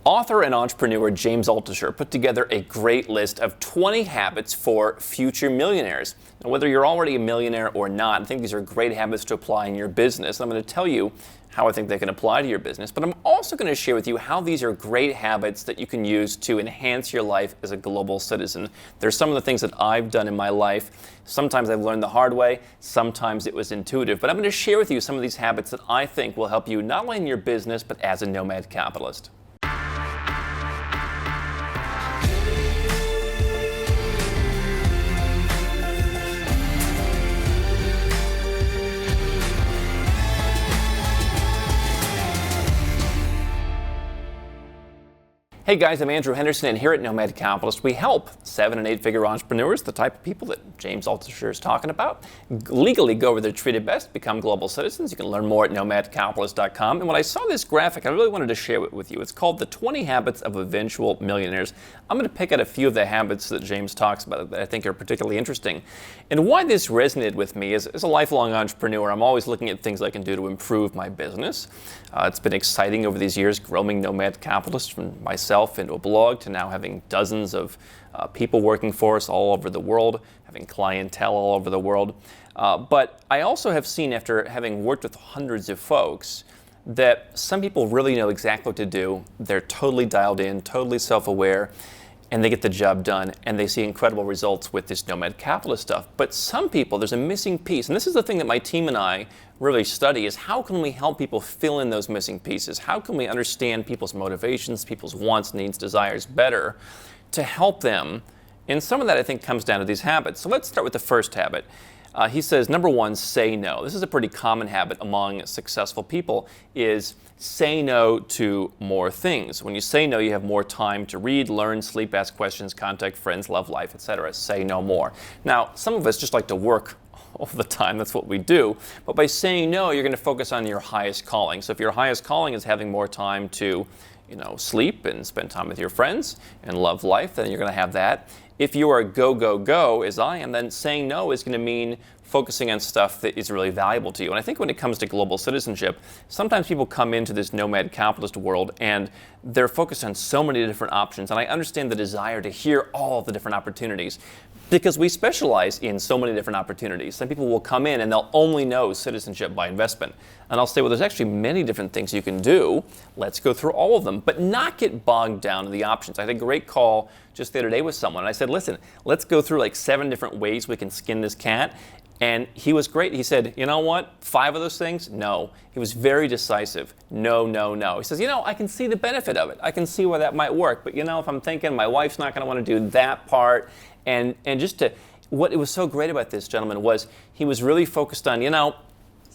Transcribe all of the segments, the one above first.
Author and entrepreneur James Altucher put together a great list of 20 habits for future millionaires. Now, whether you're already a millionaire or not, I think these are great habits to apply in your business. I'm going to tell you how I think they can apply to your business, but I'm also going to share with you how these are great habits that you can use to enhance your life as a global citizen. There's some of the things that I've done in my life. Sometimes I've learned the hard way, sometimes it was intuitive, but I'm going to share with you some of these habits that I think will help you not only in your business, but as a nomad capitalist. Hey guys, I'm Andrew Henderson, and here at Nomad Capitalist, we help 7- and 8-figure entrepreneurs, the type of people that James Altucher is talking about, legally go where they're treated best, become global citizens. You can learn more at nomadcapitalist.com. And when I saw this graphic, I really wanted to share it with you. It's called The 20 Habits of Eventual Millionaires. I'm going to pick out a few of the habits that James talks about that I think are particularly interesting. And why this resonated with me is, as a lifelong entrepreneur, I'm always looking at things I can do to improve my business. It's been exciting over these years, growing Nomad Capitalist from myself into a blog to now having dozens of people working for us all over the world, having clientele all over the world. But I also have seen, after having worked with hundreds of folks, that some people really know exactly what to do. They're totally dialed in, totally self-aware, and they get the job done, and they see incredible results with this Nomad Capitalist stuff. But some people, there's a missing piece, and this is the thing that my team and I really study, is how can we help people fill in those missing pieces? How can we understand people's motivations, people's wants, needs, desires better to help them? And some of that, I think, comes down to these habits. So let's start with the first habit. He says, number one, say no. This is a pretty common habit among successful people, is say no to more things. When you say no, you have more time to read, learn, sleep, ask questions, contact friends, love life, etc. Say no more. Now, some of us just like to work all the time. That's what we do. But by saying no, you're going to focus on your highest calling. So if your highest calling is having more time to, sleep and spend time with your friends and love life, then you're going to have that. If you are go, go, go, as I am, then saying no is going to mean focusing on stuff that is really valuable to you. And I think when it comes to global citizenship, sometimes people come into this nomad capitalist world and they're focused on so many different options. And I understand the desire to hear all of the different opportunities because we specialize in so many different opportunities. Some people will come in and they'll only know citizenship by investment. And I'll say, well, there's actually many different things you can do. Let's go through all of them, but not get bogged down in the options. I had a great call just the other day with someone. And I said, listen, let's go through like 7 different ways we can skin this cat. And he was great. He said, you know what? 5 of those things? No. He was very decisive. No, no, no. He says, I can see the benefit of it. I can see where that might work. But if I'm thinking my wife's not going to want to do that part, and what it was so great about this gentleman was he was really focused on,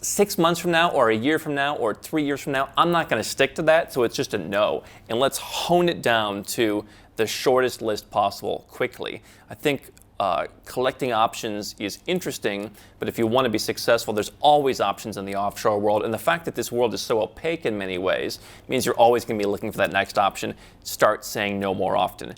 6 months from now or a year from now or 3 years from now, I'm not going to stick to that. So it's just a no. And let's hone it down to the shortest list possible quickly. I think collecting options is interesting, but if you want to be successful, there's always options in the offshore world. And the fact that this world is so opaque in many ways means you're always going to be looking for that next option. Start saying no more often.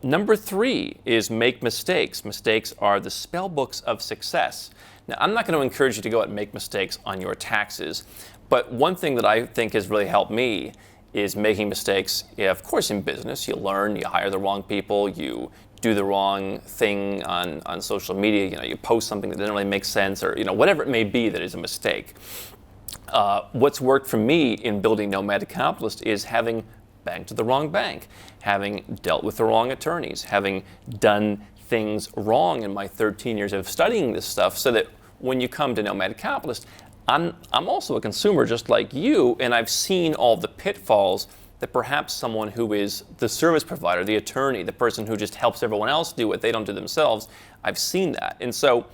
Number 3 is make mistakes. Mistakes are the spell books of success. Now, I'm not going to encourage you to go out and make mistakes on your taxes, but one thing that I think has really helped me is making mistakes. Of course, in business, you learn, you hire the wrong people, you do the wrong thing on social media, you post something that doesn't really make sense, or whatever it may be that is a mistake. What's worked for me in building Nomad Capitalist is having banked to the wrong bank, having dealt with the wrong attorneys, having done things wrong in my 13 years of studying this stuff, so that when you come to Nomad Capitalist, I'm also a consumer just like you, and I've seen all the pitfalls that perhaps someone who is the service provider, the attorney, the person who just helps everyone else do what they don't do themselves, I've seen that. And so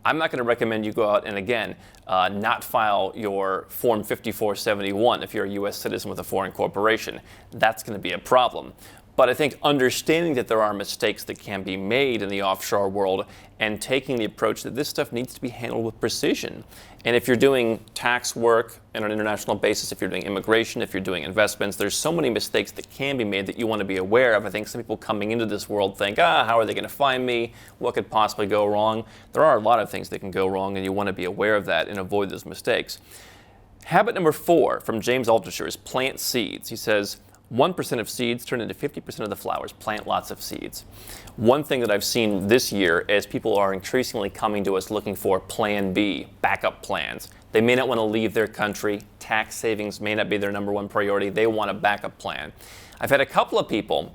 I'm not going to recommend you go out and, again, not file your Form 5471 if you're a U.S. citizen with a foreign corporation. That's going to be a problem. But I think understanding that there are mistakes that can be made in the offshore world and taking the approach that this stuff needs to be handled with precision. And if you're doing tax work on an international basis, if you're doing immigration, if you're doing investments, there's so many mistakes that can be made that you want to be aware of. I think some people coming into this world think, how are they going to find me? What could possibly go wrong? There are a lot of things that can go wrong, and you want to be aware of that and avoid those mistakes. Habit number 4 from James Altucher is plant seeds. He says, 1% of seeds turn into 50% of the flowers. Plant lots of seeds. One thing that I've seen this year is people are increasingly coming to us looking for plan B, backup plans. They may not want to leave their country. Tax savings may not be their number one priority. They want a backup plan. I've had a couple of people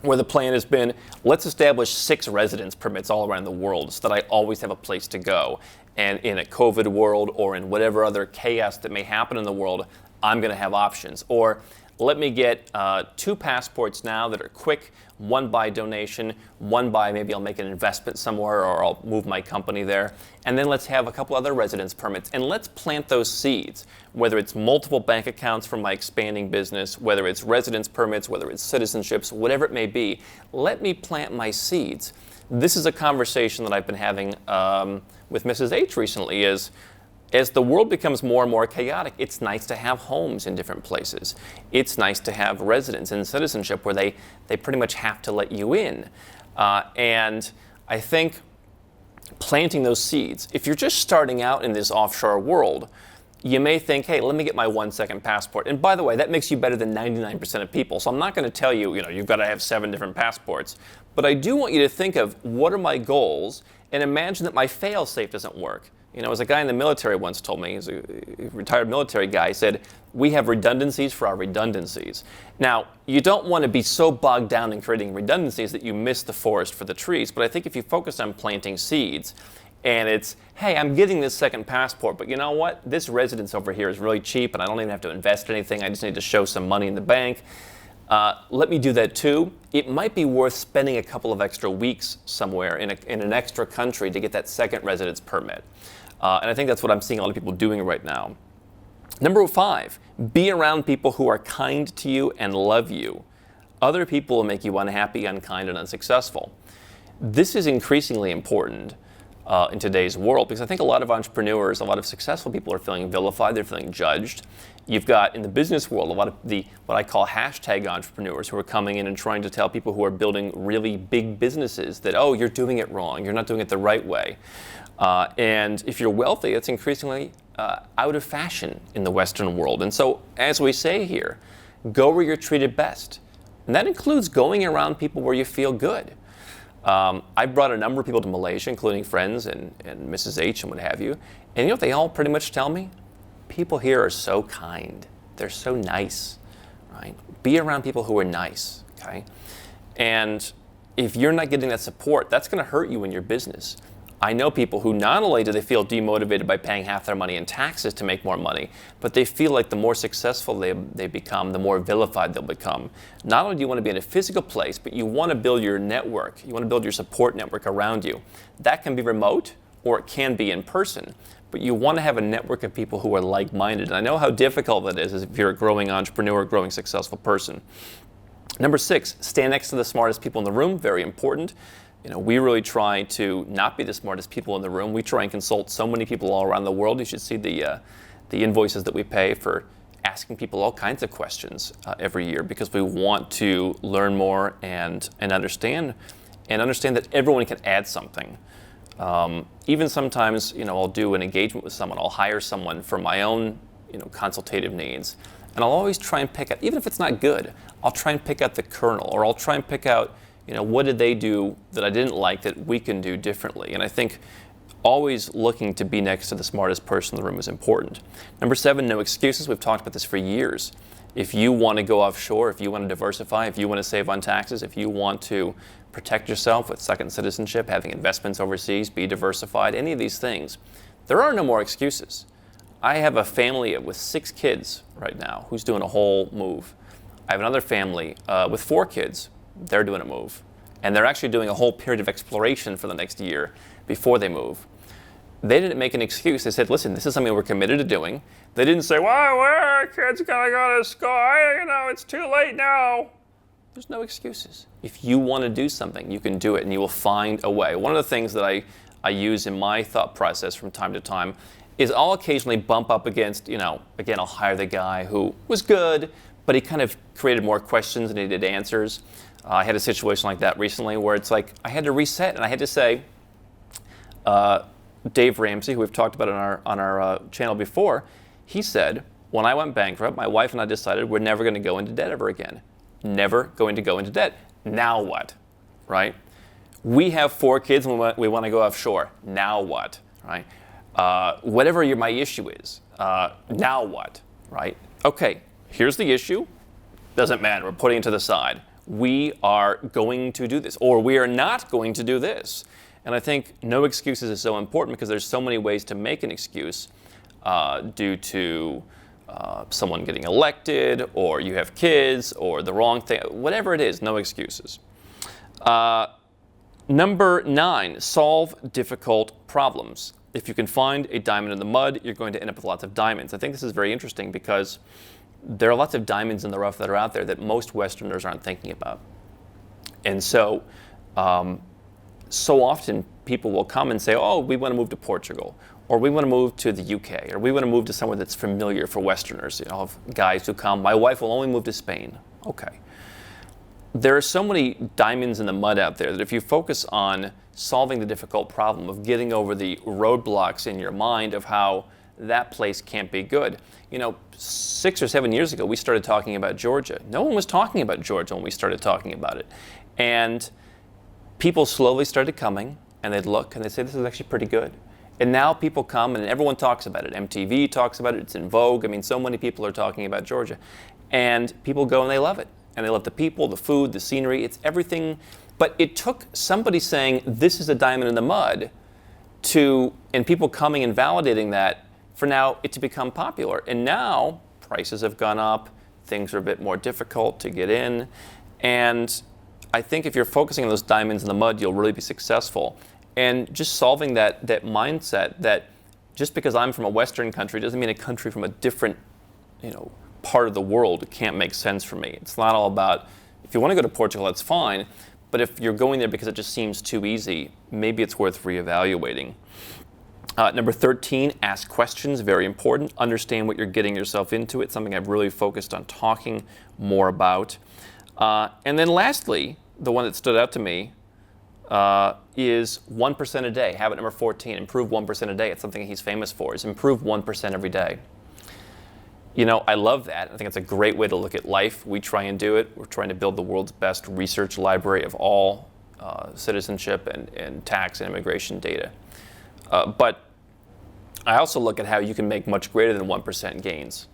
where the plan has been, let's establish 6 residence permits all around the world so that I always have a place to go. And in a COVID world or in whatever other chaos that may happen in the world, I'm going to have options. Or let me get 2 passports now that are quick, one by donation, one by maybe I'll make an investment somewhere or I'll move my company there. And then let's have a couple other residence permits and let's plant those seeds, whether it's multiple bank accounts from my expanding business, whether it's residence permits, whether it's citizenships, whatever it may be. Let me plant my seeds. This is a conversation that I've been having with Mrs. H recently is, as the world becomes more and more chaotic, it's nice to have homes in different places. It's nice to have residence and citizenship where they pretty much have to let you in. And I think planting those seeds, if you're just starting out in this offshore world, you may think, hey, let me get my 1-second passport. And by the way, that makes you better than 99% of people. So I'm not going to tell you, you've got to have 7 different passports. But I do want you to think of what are my goals and imagine that my fail-safe doesn't work. As a guy in the military once told me, he's a retired military guy, he said, we have redundancies for our redundancies. Now, you don't want to be so bogged down in creating redundancies that you miss the forest for the trees, but I think if you focus on planting seeds, and it's, hey, I'm getting this second passport, but you know what? This residence over here is really cheap, and I don't even have to invest anything. I just need to show some money in the bank. Let me do that too. It might be worth spending a couple of extra weeks somewhere in an extra country to get that second residence permit. And I think that's what I'm seeing a lot of people doing right now. Number 5, be around people who are kind to you and love you. Other people will make you unhappy, unkind, and unsuccessful. This is increasingly important in today's world because I think a lot of entrepreneurs, a lot of successful people are feeling vilified, they're feeling judged. You've got in the business world a lot of what I call hashtag entrepreneurs who are coming in and trying to tell people who are building really big businesses that, oh, you're doing it wrong, you're not doing it the right way. And if you're wealthy, it's increasingly out of fashion in the Western world. And so, as we say here, go where you're treated best. And that includes going around people where you feel good. I brought a number of people to Malaysia, including friends and Mrs. H and what have you. And you know what they all pretty much tell me? People here are so kind. They're so nice, right? Be around people who are nice, okay? And if you're not getting that support, that's going to hurt you in your business. I know people who not only do they feel demotivated by paying half their money in taxes to make more money, but they feel like the more successful they become, the more vilified they'll become. Not only do you want to be in a physical place, but you want to build your network. You want to build your support network around you. That can be remote or it can be in person, but you want to have a network of people who are like-minded. And I know how difficult that is if you're a growing entrepreneur, a growing successful person. Number 6, stand next to the smartest people in the room, very important. We really try to not be the smartest people in the room. We try and consult so many people all around the world. You should see the invoices that we pay for asking people all kinds of questions every year because we want to learn more and understand that everyone can add something. Even sometimes, I'll do an engagement with someone. I'll hire someone for my own, consultative needs. And I'll always try and pick out, even if it's not good, I'll try and pick out the kernel, or I'll try and pick out, what did they do that I didn't like that we can do differently? And I think always looking to be next to the smartest person in the room is important. Number 7, no excuses. We've talked about this for years. If you want to go offshore, if you want to diversify, if you want to save on taxes, if you want to protect yourself with second citizenship, having investments overseas, be diversified, any of these things, there are no more excuses. I have a family with 6 kids right now who's doing a whole move. I have another family with 4 kids. They're doing a move. And they're actually doing a whole period of exploration for the next year before they move. They didn't make an excuse. They said, listen, this is something we're committed to doing. They didn't say, well, our kids gotta go to school. It's too late now. There's no excuses. If you want to do something, you can do it and you will find a way. One of the things that I use in my thought process from time to time is I'll occasionally bump up against, again, I'll hire the guy who was good, but he kind of created more questions than he did answers. I had a situation like that recently where it's like I had to reset and I had to say, Dave Ramsey, who we've talked about on our channel before, he said, when I went bankrupt, my wife and I decided we're never going to go into debt ever again. Never going to go into debt. Now what, right? We have 4 kids and we want to go offshore. Now what, right? Whatever my issue is, now what, right? Okay, here's the issue. Doesn't matter. We're putting it to the side. We are going to do this, or we are not going to do this. And I think no excuses is so important because there's so many ways to make an excuse due to someone getting elected, or you have kids, or the wrong thing. Whatever it is, no excuses. Number 9, solve difficult problems. If you can find a diamond in the mud, you're going to end up with lots of diamonds. I think this is very interesting because there are lots of diamonds in the rough that are out there that most Westerners aren't thinking about. And so, so often people will come and say, oh, we want to move to Portugal, or we want to move to the UK, or we want to move to somewhere that's familiar for Westerners. You know, have guys who come, my wife will only move to Spain. Okay. There are so many diamonds in the mud out there that if you focus on solving the difficult problem of getting over the roadblocks in your mind of how that place can't be good. You know, 6 or 7 years ago, we started talking about Georgia. No one was talking about Georgia when we started talking about it. And people slowly started coming, and they'd look, and they'd say, this is actually pretty good. And now people come, and everyone talks about it. MTV talks about it. It's in vogue. I mean, so many people are talking about Georgia. And people go, and they love it. And they love the people, the food, the scenery. It's everything. But it took somebody saying, this is a diamond in the mud, and people coming and validating that, for now it to become popular. And now prices have gone up, things are a bit more difficult to get in, and I think if you're focusing on those diamonds in the mud, you'll really be successful. And just solving that mindset that just because I'm from a Western country doesn't mean a country from a different, part of the world can't make sense for me. It's not all about, if you want to go to Portugal, that's fine, but if you're going there because it just seems too easy, maybe it's worth reevaluating. Number 13, ask questions, very important. Understand what you're getting yourself into. It's something I've really focused on talking more about. And then lastly, the one that stood out to me is 1% a day. Habit number 14, improve 1% a day. It's something he's famous for, is improve 1% every day. I love that. I think it's a great way to look at life. We try and do it. We're trying to build the world's best research library of all citizenship and tax and immigration data. But I also look at how you can make much greater than 1% gains.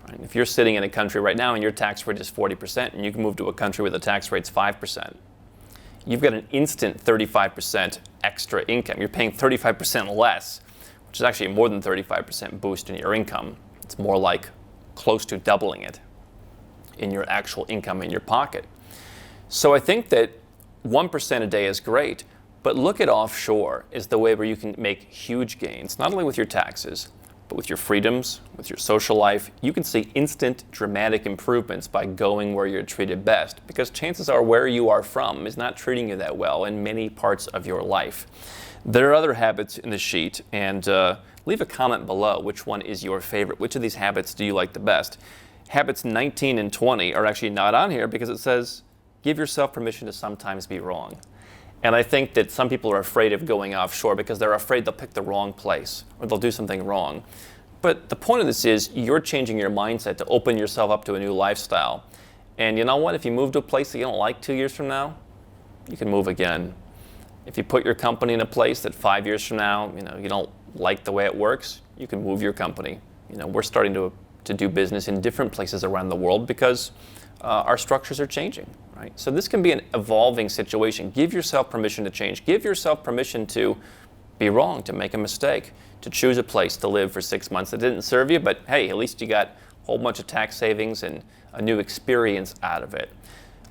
Right? If you're sitting in a country right now and your tax rate is 40% and you can move to a country where the tax rate's 5%, you've got an instant 35% extra income. You're paying 35% less, which is actually more than 35% boost in your income. It's more like close to doubling it in your actual income in your pocket. So I think that 1% a day is great. But look at offshore as the way where you can make huge gains, not only with your taxes, but with your freedoms, with your social life. You can see instant, dramatic improvements by going where you're treated best, because chances are where you are from is not treating you that well in many parts of your life. There are other habits in the sheet, and leave a comment below which one is your favorite. Which of these habits do you like the best? Habits 19 and 20 are actually not on here because it says, give yourself permission to sometimes be wrong. And I think that some people are afraid of going offshore because they're afraid they'll pick the wrong place or they'll do something wrong. But the point of this is you're changing your mindset to open yourself up to a new lifestyle. And you know what? If you move to a place that you don't like 2 years from now, you can move again. If you put your company in a place that 5 years from now, you don't like the way it works, you can move your company. We're starting to do business in different places around the world because our structures are changing. Right? So this can be an evolving situation. Give yourself permission to change. Give yourself permission to be wrong, to make a mistake, to choose a place to live for 6 months that didn't serve you, but hey, at least you got a whole bunch of tax savings and a new experience out of it.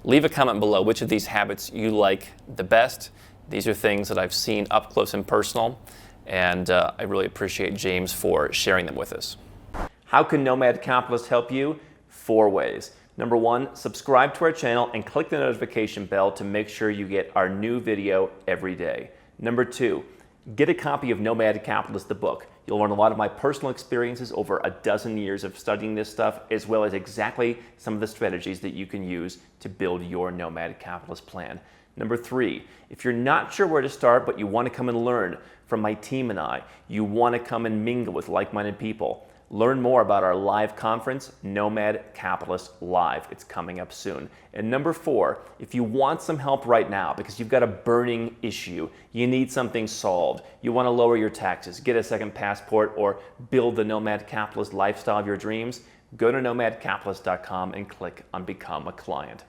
Leave a comment below which of these habits you like the best. These are things that I've seen up close and personal, and I really appreciate James for sharing them with us. How can Nomad Capitalist help you? 4 ways. Number 1, subscribe to our channel and click the notification bell to make sure you get our new video every day. Number 2, get a copy of Nomad Capitalist, the book. You'll learn a lot of my personal experiences over a dozen years of studying this stuff, as well as exactly some of the strategies that you can use to build your Nomad Capitalist plan. Number 3, if you're not sure where to start, but you want to come and learn from my team and I, you want to come and mingle with like-minded people, Learn more about our live conference, Nomad Capitalist Live. It's coming up soon. And number 4, if you want some help right now because you've got a burning issue, you need something solved, you want to lower your taxes, get a second passport, or build the Nomad Capitalist lifestyle of your dreams, go to nomadcapitalist.com and click on Become a Client.